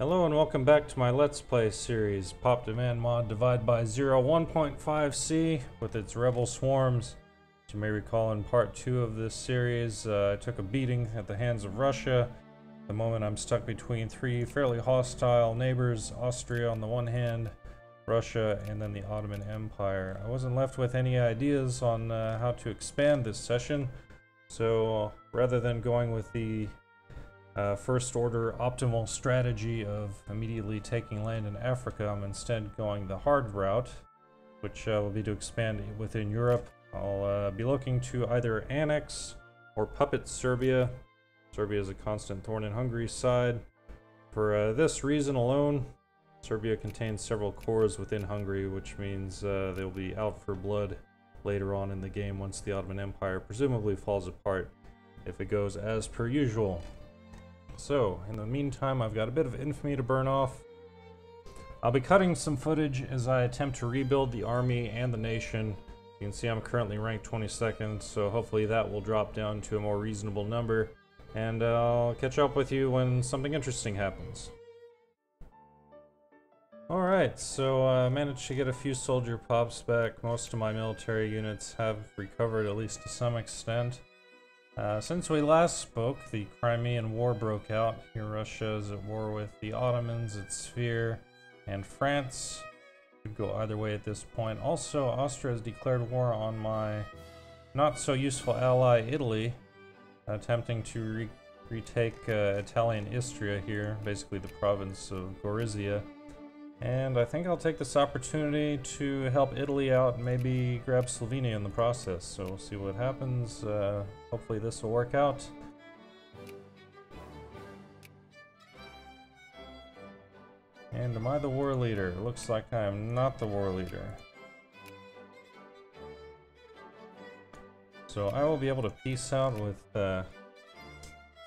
Hello and welcome back to my Let's Play series, Pop Demand Mod Divide by Zero 1.5C with its Rebel Swarms. As you may recall, in part 2 of this series, I took a beating at the hands of Russia. At the moment I'm stuck between three fairly hostile neighbors, Austria on the one hand, Russia, and then the Ottoman Empire. I wasn't left with any ideas on how to expand this session, so rather than going with the first order optimal strategy of immediately taking land in Africa, I'm instead going the hard route, which will be to expand within Europe. I'll be looking to either annex or puppet Serbia. Serbia is a constant thorn in Hungary's side. For this reason alone, Serbia contains several cores within Hungary, which means they'll be out for blood later on in the game once the Ottoman Empire presumably falls apart, if it goes as per usual. So, in the meantime, I've got a bit of infamy to burn off. I'll be cutting some footage as I attempt to rebuild the army and the nation. You can see I'm currently ranked 22nd, so hopefully that will drop down to a more reasonable number. And I'll catch up with you when something interesting happens. Alright, so I managed to get a few soldier pops back. Most of my military units have recovered, at least to some extent. Since we last spoke, the Crimean War broke out. Here Russia is at war with the Ottomans, its sphere, and France. Could go either way at this point. Also, Austria has declared war on my not-so-useful ally, Italy, attempting to retake Italian Istria here, basically the province of Gorizia. And I think I'll take this opportunity to help Italy out and maybe grab Slovenia in the process. So we'll see what happens. Hopefully this will work out. And am I the war leader? Looks like I am not the war leader. So I will be able to peace out with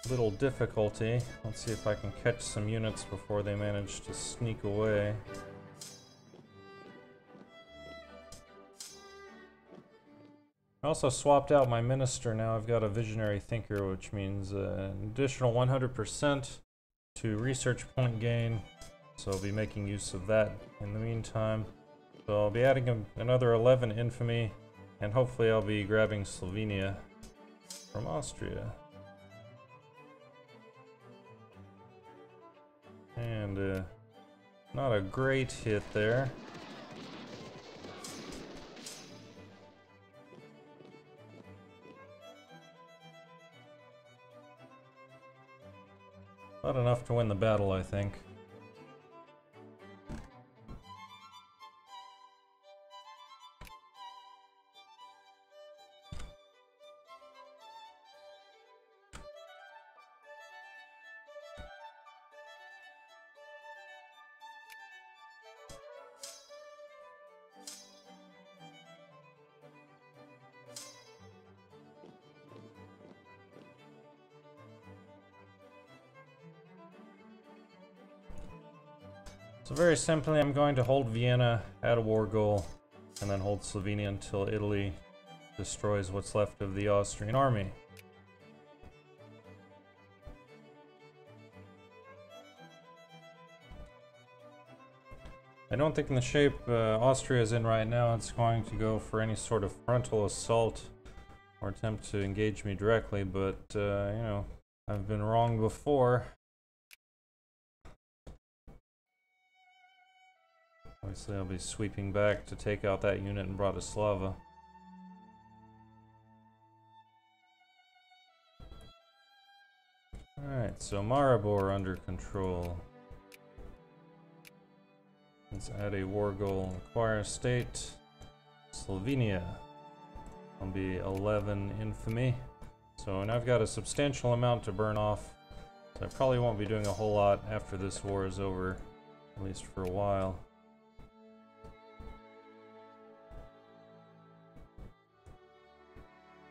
little difficulty. Let's see if I can catch some units before they manage to sneak away. I also swapped out my minister. Now I've got a visionary thinker, which means an additional 100% to research point gain. So I'll be making use of that in the meantime. So I'll be adding another 11 infamy, and hopefully I'll be grabbing Slovenia from Austria. And not a great hit there. Not enough to win the battle, I think. So very simply, I'm going to hold Vienna at a war goal, and then hold Slovenia until Italy destroys what's left of the Austrian army. I don't think in the shape Austria is in right now, it's going to go for any sort of frontal assault or attempt to engage me directly, but, you know, I've been wrong before. Obviously, I'll be sweeping back to take out that unit in Bratislava. Alright, so Maribor under control. Let's add a war goal. Acquire state. Slovenia. I'll be 11 infamy. So, and I've got a substantial amount to burn off. So I probably won't be doing a whole lot after this war is over. At least for a while.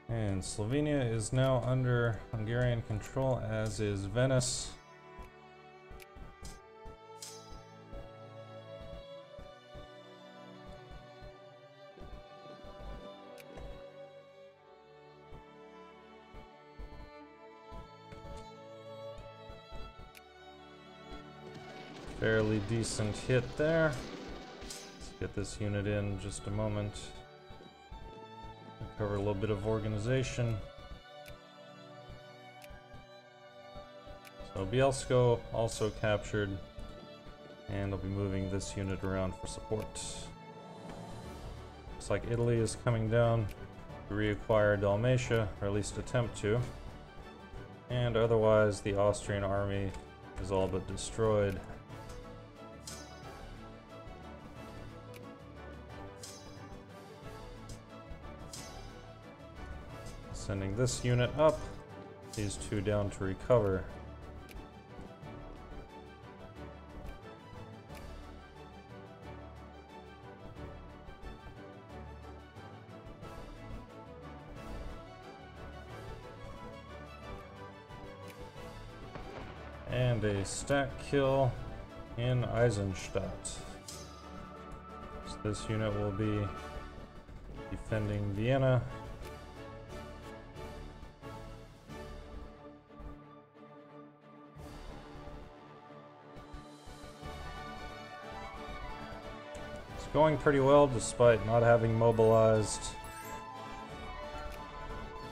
And Slovenia is now under Hungarian control, as is Venice. Fairly decent hit there. Let's get this unit in just a moment. Cover a little bit of organization. So Bielsko also captured, and I'll be moving this unit around for support. Looks like Italy is coming down to reacquire Dalmatia, or at least attempt to. And otherwise, the Austrian army is all but destroyed. Sending this unit up, these two down to recover. And a stack kill in Eisenstadt. So this unit will be defending Vienna. It's going pretty well despite not having mobilized.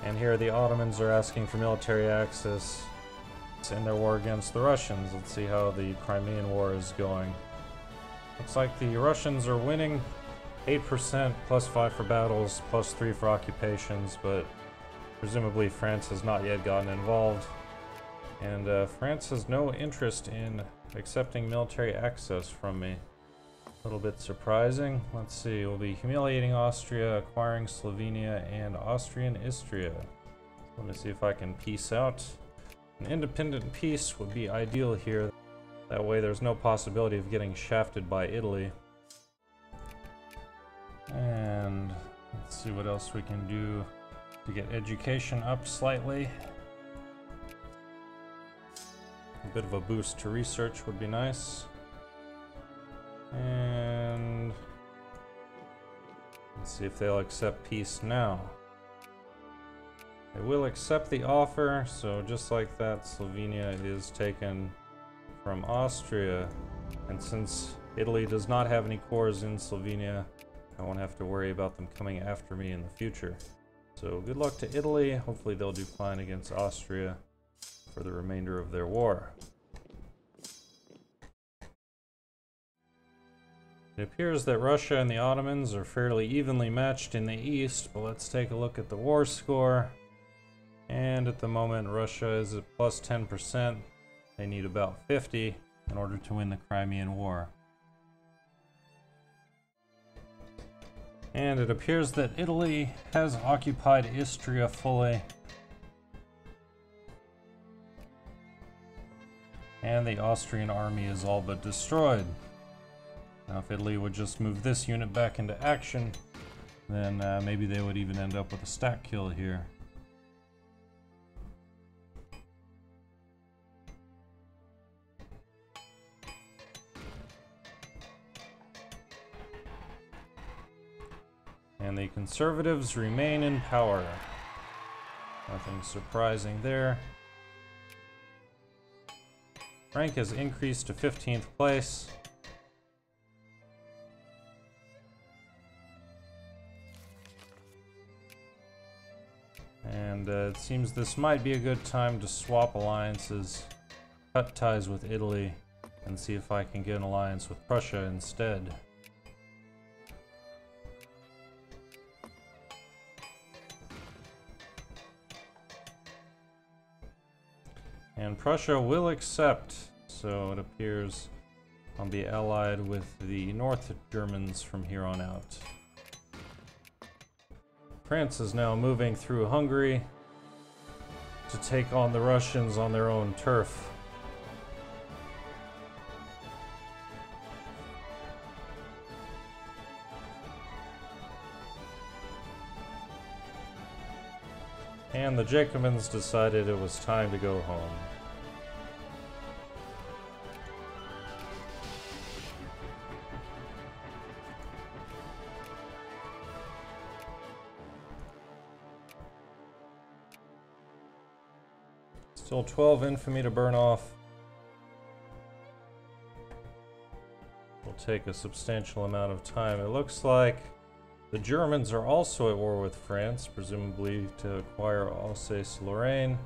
And here the Ottomans are asking for military access in their war against the Russians. Let's see how the Crimean War is going. Looks like the Russians are winning 8%, +5 for battles, +3 for occupations, but presumably France has not yet gotten involved. And France has no interest in accepting military access from me. A little bit surprising. Let's see, we'll be humiliating Austria, acquiring Slovenia, and Austrian Istria. Let me see if I can peace out. An independent peace would be ideal here. That way there's no possibility of getting shafted by Italy. And let's see what else we can do to get education up slightly. A bit of a boost to research would be nice. And let's see if they'll accept peace now. They will accept the offer, so just like that, Slovenia is taken from Austria. And since Italy does not have any cores in Slovenia, I won't have to worry about them coming after me in the future. So good luck to Italy. Hopefully they'll do fine against Austria for the remainder of their war. It appears that Russia and the Ottomans are fairly evenly matched in the east, but let's take a look at the war score. And at the moment, Russia is at +10%. They need about 50 in order to win the Crimean War. And it appears that Italy has occupied Istria fully. And the Austrian army is all but destroyed. Now if Italy would just move this unit back into action, then maybe they would even end up with a stack kill here. And the Conservatives remain in power. Nothing surprising there. Rank has increased to 15th place. And it seems this might be a good time to swap alliances, cut ties with Italy, and see if I can get an alliance with Prussia instead. And Prussia will accept, so it appears I'll be allied with the North Germans from here on out. France is now moving through Hungary to take on the Russians on their own turf. And the Jacobins decided it was time to go home. Still 12 infamy to burn off. take a substantial amount of time. It looks like the Germans are also at war with France, presumably to acquire Alsace-Lorraine.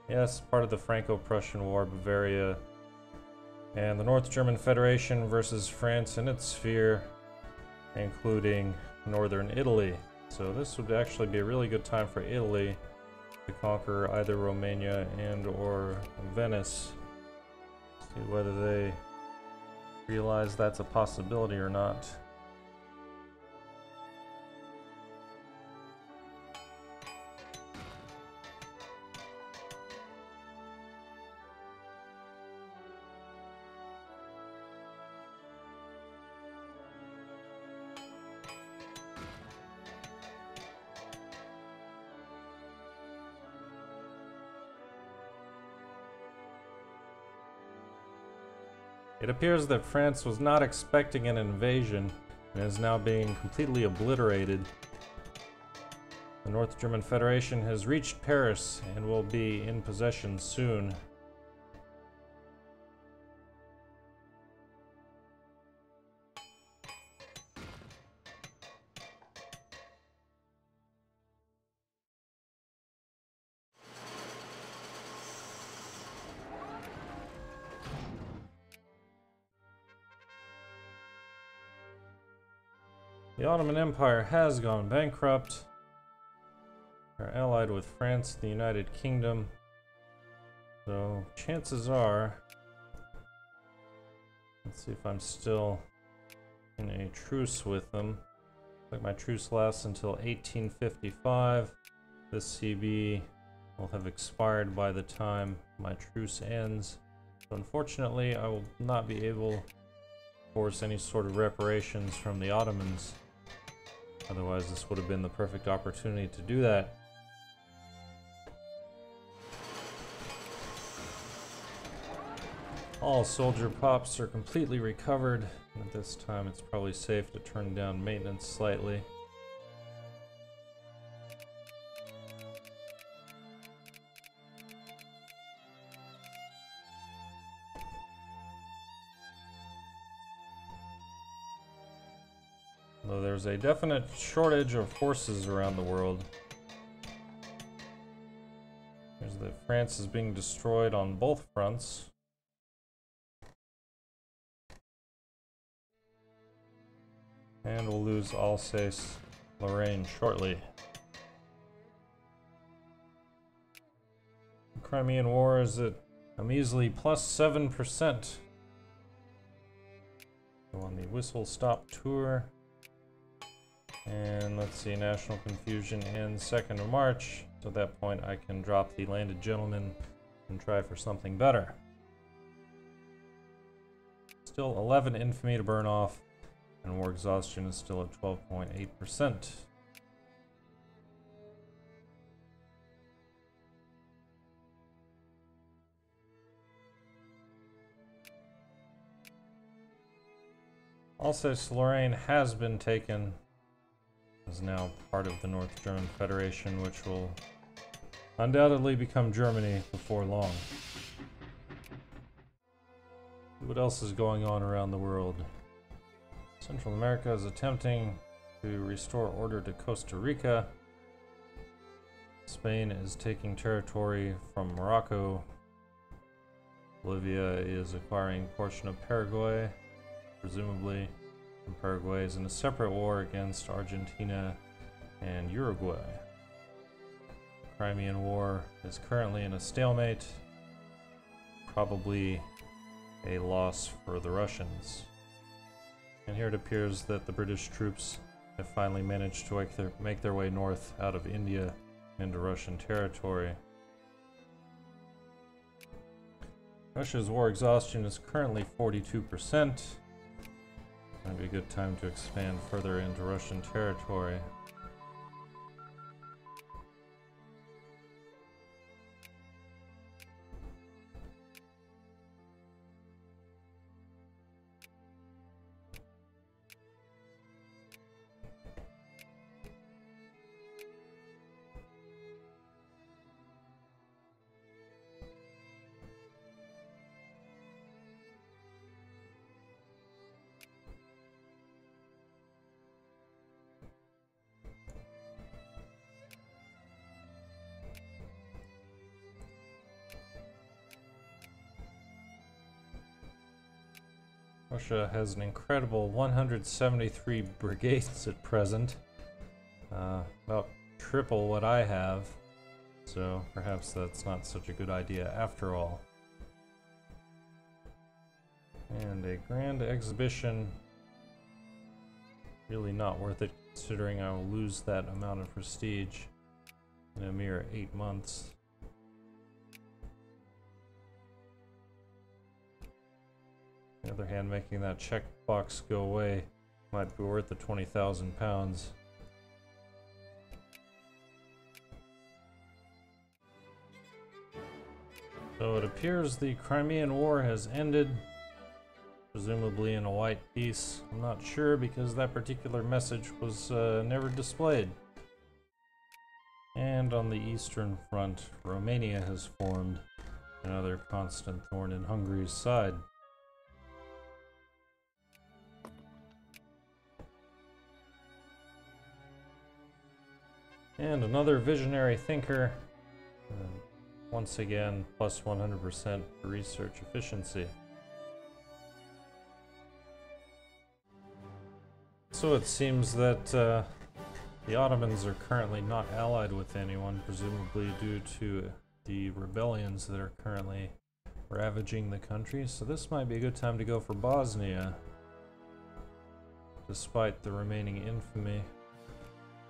Yes, part of the Franco-Prussian War, Bavaria. And the North German Federation versus France in its sphere, including northern Italy. So this would actually be a really good time for Italy to conquer either Romania and or Venice. See whether they realize that's a possibility or not. It appears that France was not expecting an invasion and is now being completely obliterated. The North German Federation has reached Paris and will be in possession soon. The Ottoman Empire has gone bankrupt. They're allied with France, the United Kingdom. So chances are, let's see if I'm still in a truce with them. Looks like my truce lasts until 1855. This CB will have expired by the time my truce ends. So unfortunately, I will not be able to force any sort of reparations from the Ottomans. Otherwise, this would have been the perfect opportunity to do that. All soldier pops are completely recovered. At this time, it's probably safe to turn down maintenance slightly. Though there's a definite shortage of horses around the world. There's that France is being destroyed on both fronts. And we'll lose Alsace-Lorraine shortly. The Crimean War is at a measly plus 7%. Go on the whistle stop tour. And let's see, national confusion ends 2nd of March. So at that point I can drop the landed gentleman and try for something better. Still 11 infamy to burn off, and war exhaustion is still at 12.8%. Alsace-Lorraine has been taken. Is now part of the North German Federation, which will undoubtedly become Germany before long. What else is going on around the world? Central America is attempting to restore order to Costa Rica. Spain is taking territory from Morocco. Bolivia is acquiring a portion of Paraguay, presumably. And Paraguay is in a separate war against Argentina and Uruguay. The Crimean War is currently in a stalemate, probably a loss for the Russians. And here it appears that the British troops have finally managed to make their way north out of India into Russian territory. Russia's war exhaustion is currently 42%. Might be a good time to expand further into Russian territory. Russia has an incredible 173 brigades at present, about triple what I have, so perhaps that's not such a good idea after all. And a grand exhibition, really not worth it considering I will lose that amount of prestige in a mere 8 months. On the other hand, making that checkbox go away might be worth the 20,000 pounds. So it appears the Crimean War has ended, presumably in a white peace. I'm not sure because that particular message was never displayed. And on the Eastern Front, Romania has formed, another constant thorn in Hungary's side. And another visionary thinker, once again, plus 100% for research efficiency. So it seems that the Ottomans are currently not allied with anyone, presumably due to the rebellions that are currently ravaging the country. So this might be a good time to go for Bosnia, despite the remaining infamy.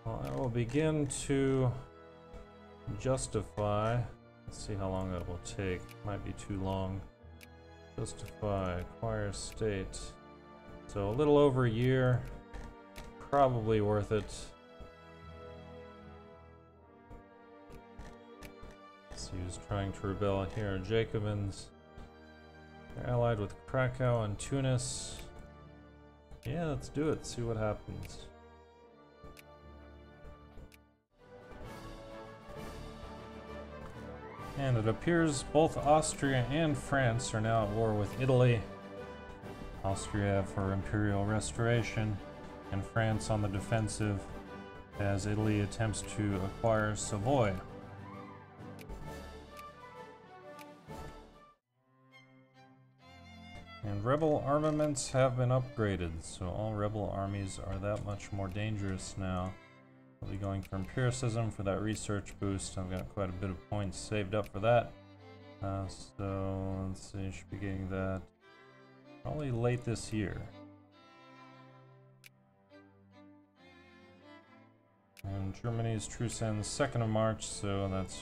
Well, I will begin to justify. Let's see how long that will take. Might be too long. Justify, acquire state. So a little over a year. Probably worth it. So he was trying to rebel here. Jacobins. They're allied with Krakow and Tunis. Yeah, let's do it. See what happens. And it appears both Austria and France are now at war with Italy. Austria for imperial restoration, and France on the defensive as Italy attempts to acquire Savoy. And rebel armaments have been upgraded, so all rebel armies are that much more dangerous now. I'll be going for empiricism for that research boost. I've got quite a bit of points saved up for that. So let's see, should be getting that probably late this year. And Germany's truce ends 2nd of March, so that's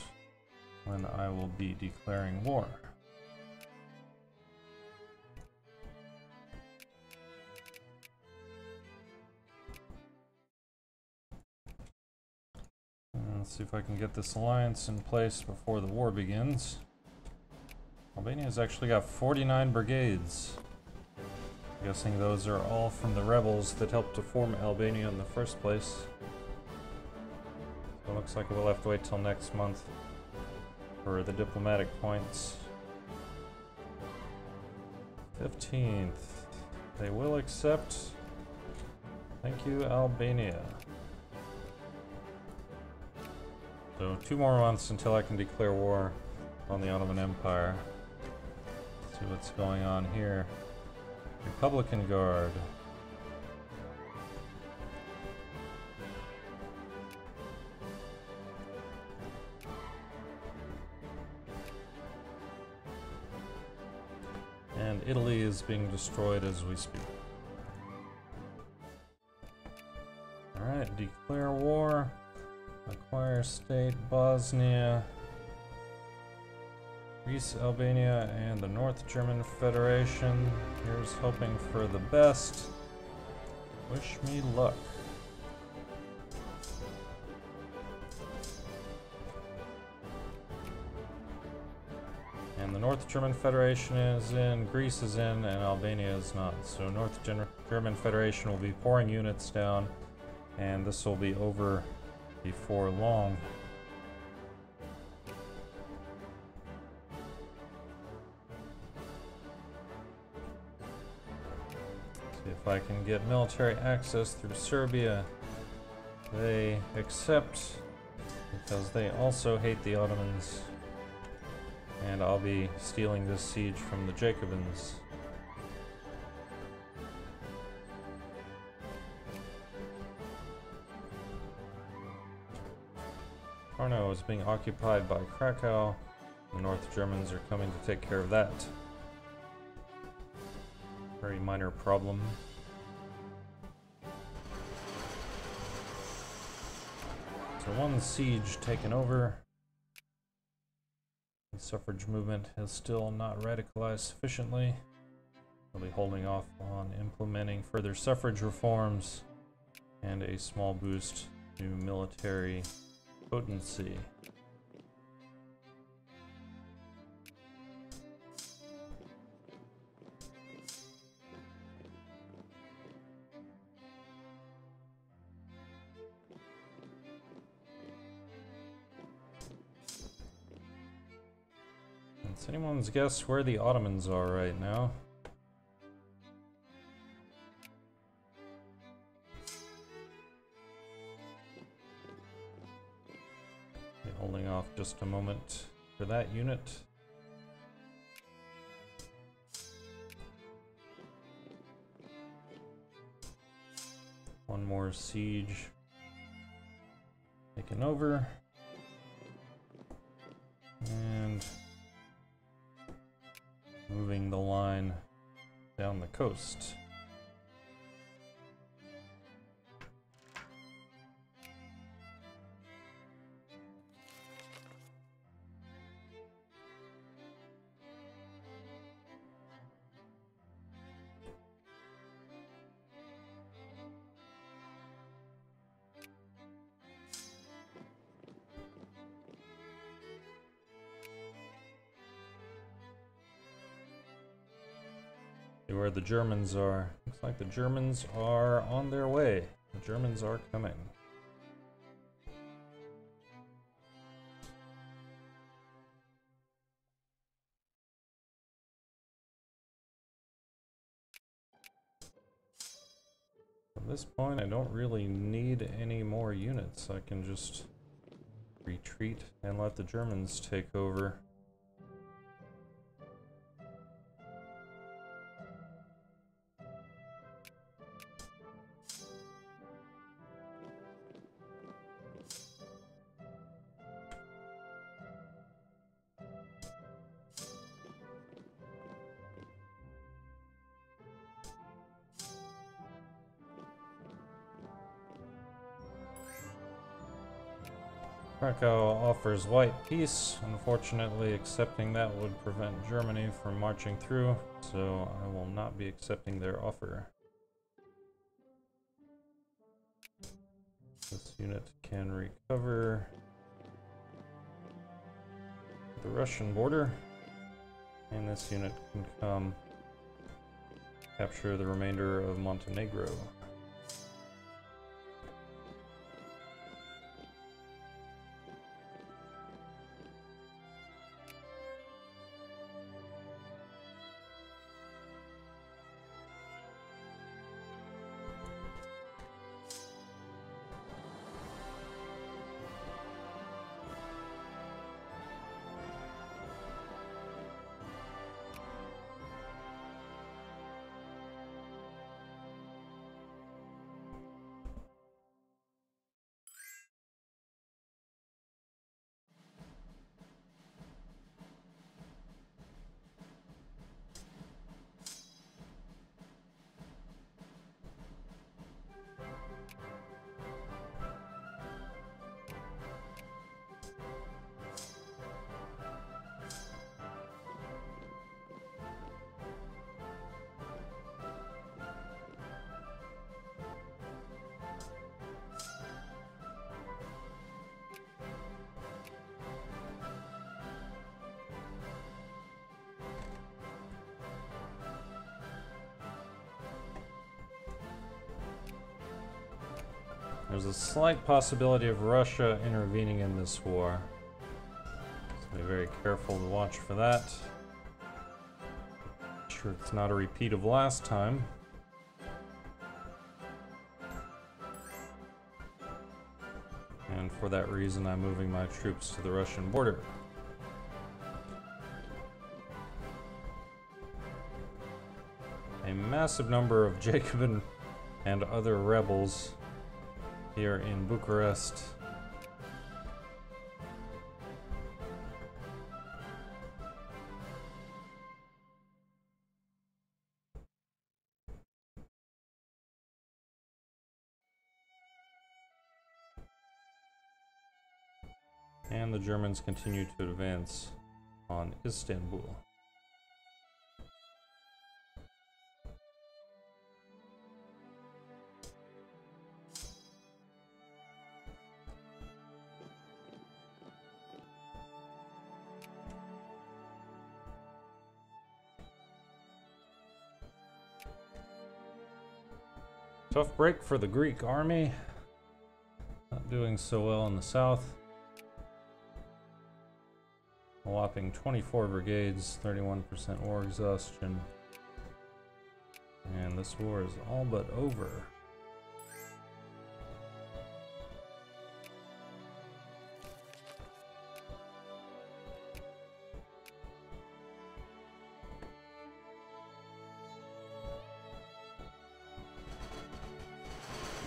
when I will be declaring war. Let's see if I can get this alliance in place before the war begins. Albania's actually got 49 brigades. I'm guessing those are all from the rebels that helped to form Albania in the first place. So it looks like we'll have to wait till next month for the diplomatic points. 15th. They will accept. Thank you, Albania. So 2 more months until I can declare war on the Ottoman Empire. Let's see what's going on here. Republican Guard. And Italy is being destroyed as we speak. Alright, declare war. Acquire state, Bosnia, Greece, Albania, and the North German Federation. Here's hoping for the best. Wish me luck. And the North German Federation is in, Greece is in, and Albania is not. So North German Federation will be pouring units down, and this will be over before long. See if I can get military access through Serbia. They accept because they also hate the Ottomans. And I'll be stealing this siege from the Jacobins. Brno is being occupied by Krakow. The North Germans are coming to take care of that. Very minor problem. So one siege taken over. The suffrage movement is still not radicalized sufficiently. We'll be holding off on implementing further suffrage reforms and a small boost to military potency. It's anyone's guess where the Ottomans are right now. Holding off just a moment for that unit. One more siege taken over. And moving the line down the coast. See where the Germans are. Looks like the Germans are on their way. The Germans are coming. At this point, I don't really need any more units. I can just retreat and let the Germans take over. Krakow offers white peace. Unfortunately, accepting that would prevent Germany from marching through, so I will not be accepting their offer. This unit can recover the Russian border, and this unit can come capture the remainder of Montenegro. There's a slight possibility of Russia intervening in this war. So be very careful to watch for that. Sure it's not a repeat of last time. And for that reason, I'm moving my troops to the Russian border. A massive number of Jacobin and other rebels here in Bucharest And the Germans continue to advance on Istanbul. Tough break for the Greek army. Not doing so well in the south. A whopping 24 brigades, 31% war exhaustion. And this war is all but over.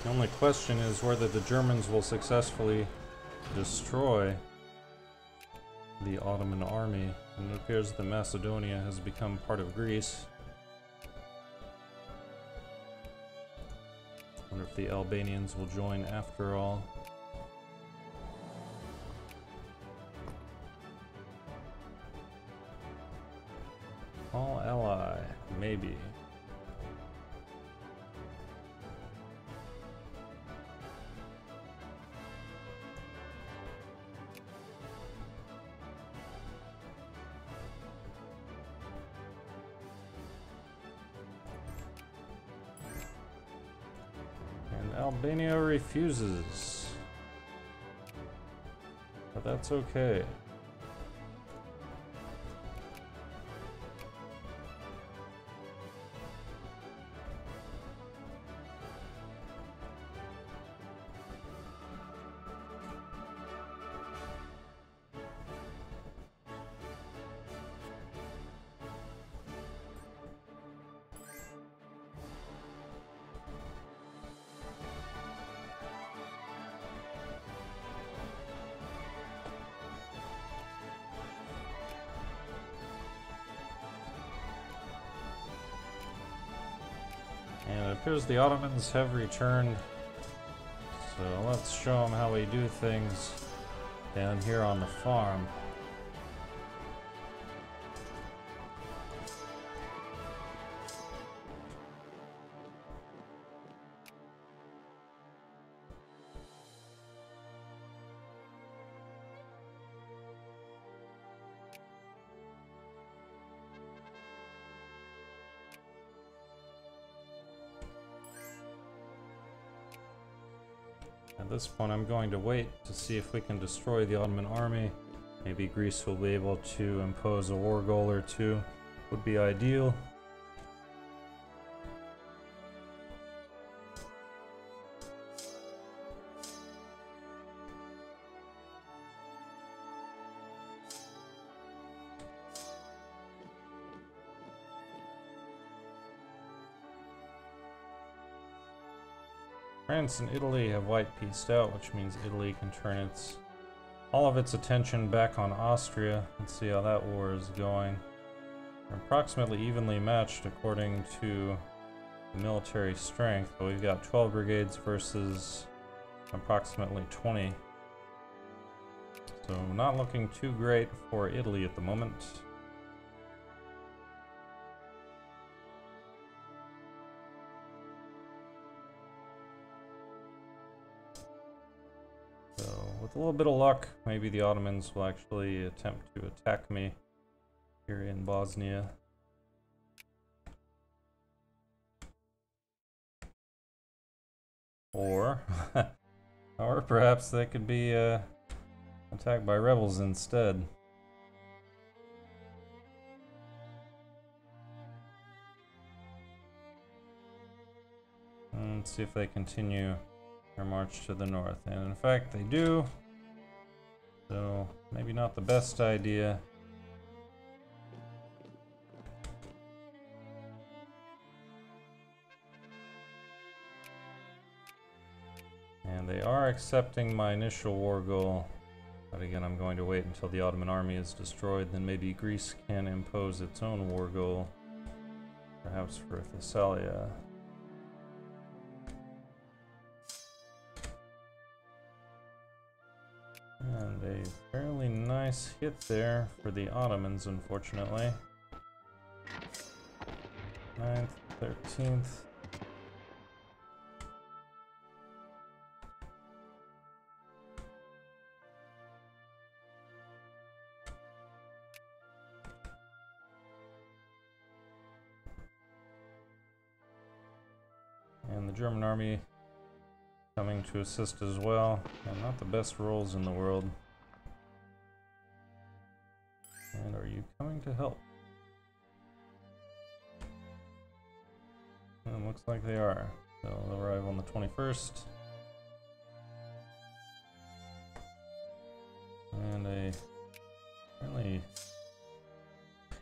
The only question is whether the Germans will successfully destroy the Ottoman army. And it appears that Macedonia has become part of Greece. I wonder if the Albanians will join after all. All ally, maybe. Albania refuses, but that's okay. And it appears the Ottomans have returned, so let's show them how we do things down here on the farm. At this point, I'm going to wait to see if we can destroy the Ottoman army. Maybe Greece will be able to impose a war goal or two. Would be ideal. France and Italy have white-pieced out, which means Italy can turn all of its attention back on Austria. Let's see how that war is going. They're approximately evenly matched according to military strength, but we've got 12 brigades versus approximately 20. So not looking too great for Italy at the moment. With a little bit of luck, maybe the Ottomans will actually attempt to attack me here in Bosnia. Or perhaps they could be attacked by rebels instead. Let's see if they continue their march to the north, and in fact they do, so maybe not the best idea. And they are accepting my initial war goal, but again I'm going to wait until the Ottoman army is destroyed, then maybe Greece can impose its own war goal, perhaps for Thessalia. And a fairly nice hit there for the Ottomans, unfortunately. 9th, 13th. And the German army coming to assist as well, and not the best rolls in the world. And are you coming to help? And looks like they are. They'll arrive on the 21st. And a really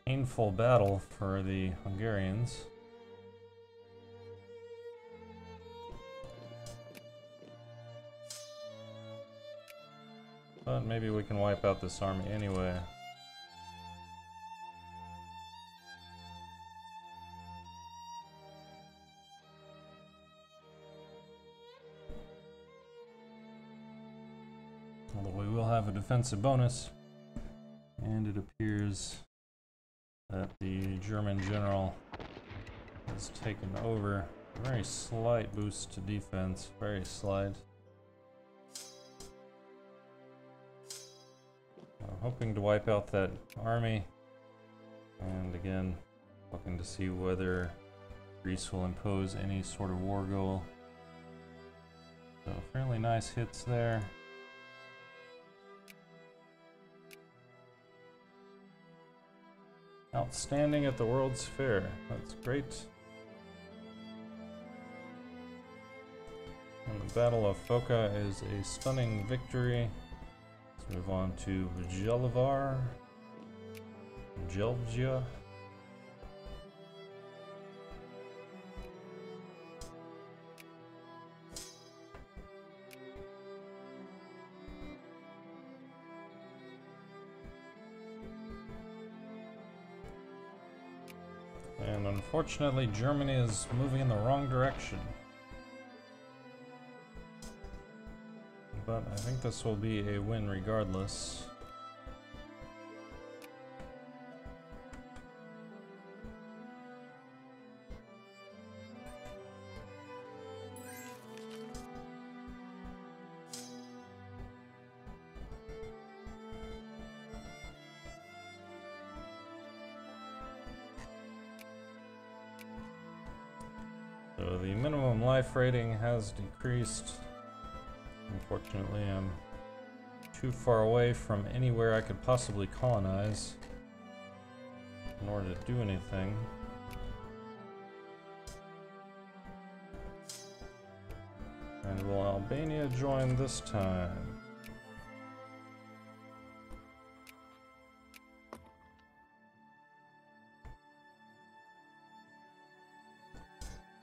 painful battle for the Hungarians. But maybe we can wipe out this army anyway. Although we will have a defensive bonus. And it appears that the German general has taken over. A very slight boost to defense, very slight. Hoping to wipe out that army, and again looking to see whether Greece will impose any sort of war goal. So fairly nice hits there. Outstanding at the World's Fair, that's great. And the Battle of Foka is a stunning victory. Move on to Jelivar, Jelgia. And unfortunately, Germany is moving in the wrong direction. But I think this will be a win regardless. So the minimum life rating has decreased. Unfortunately, I'm too far away from anywhere I could possibly colonize in order to do anything. And will Albania join this time?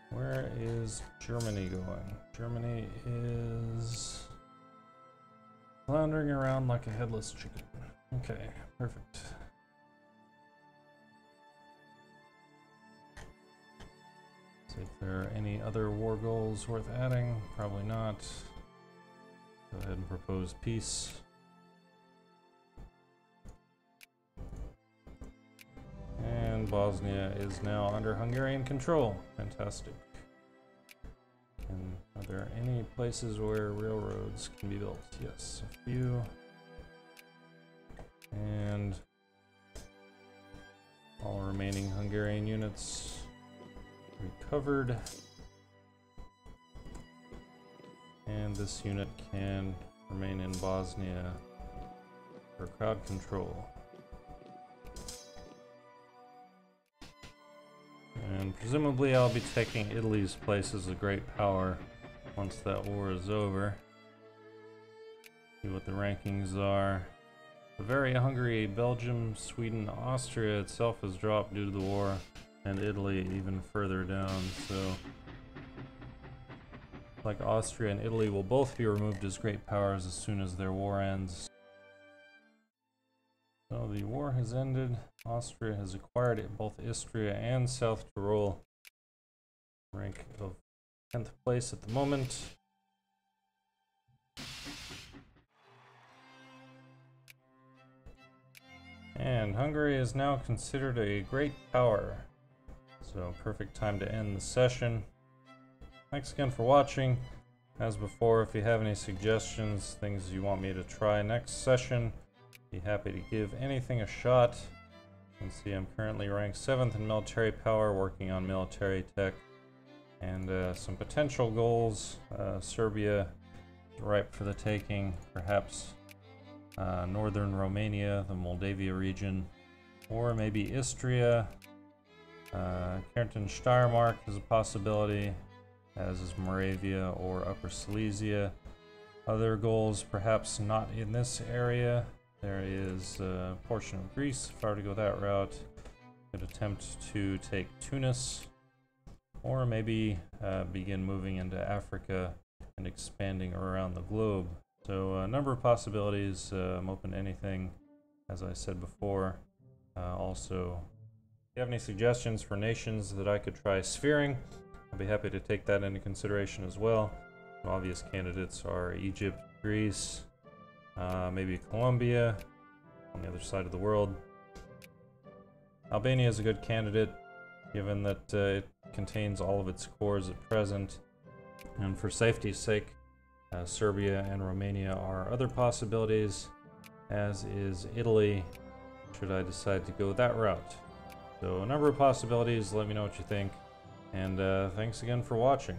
Where is Germany going? Germany is floundering around like a headless chicken. Okay, perfect. See if there are any other war goals worth adding. Probably not. Go ahead and propose peace. And Bosnia is now under Hungarian control. Fantastic. And are there any places where railroads can be built? Yes, a few. And all remaining Hungarian units recovered. And this unit can remain in Bosnia for crowd control. And presumably I'll be taking Italy's place as a great power once that war is over. See what the rankings are. Bavaria, Hungary, Belgium, Sweden, Austria itself has dropped due to the war, and Italy even further down, so like Austria and Italy will both be removed as great powers as soon as their war ends. So the war has ended. Austria has acquired it, both Istria and South Tyrol. Rank of 10th place at the moment. And Hungary is now considered a great power. So perfect time to end the session. Thanks again for watching. As before, if you have any suggestions, things you want me to try next session, be happy to give anything a shot. You can see I'm currently ranked 7th in military power, working on military tech. And some potential goals. Serbia is ripe for the taking. Perhaps northern Romania, the Moldavia region. Or maybe Istria. Kärnten Steiermark is a possibility, as is Moravia or Upper Silesia. Other goals, perhaps not in this area. There is a portion of Greece. If I were to go that route, could attempt to take Tunis, or maybe begin moving into Africa and expanding around the globe. So a number of possibilities. I'm open to anything, as I said before. Also, if you have any suggestions for nations that I could try sphering, I'll be happy to take that into consideration as well. Some obvious candidates are Egypt, Greece, maybe Colombia on the other side of the world. Albania is a good candidate, given that it contains all of its cores at present. And for safety's sake, Serbia and Romania are other possibilities, as is Italy, should I decide to go that route. So a number of possibilities. Let me know what you think, and thanks again for watching.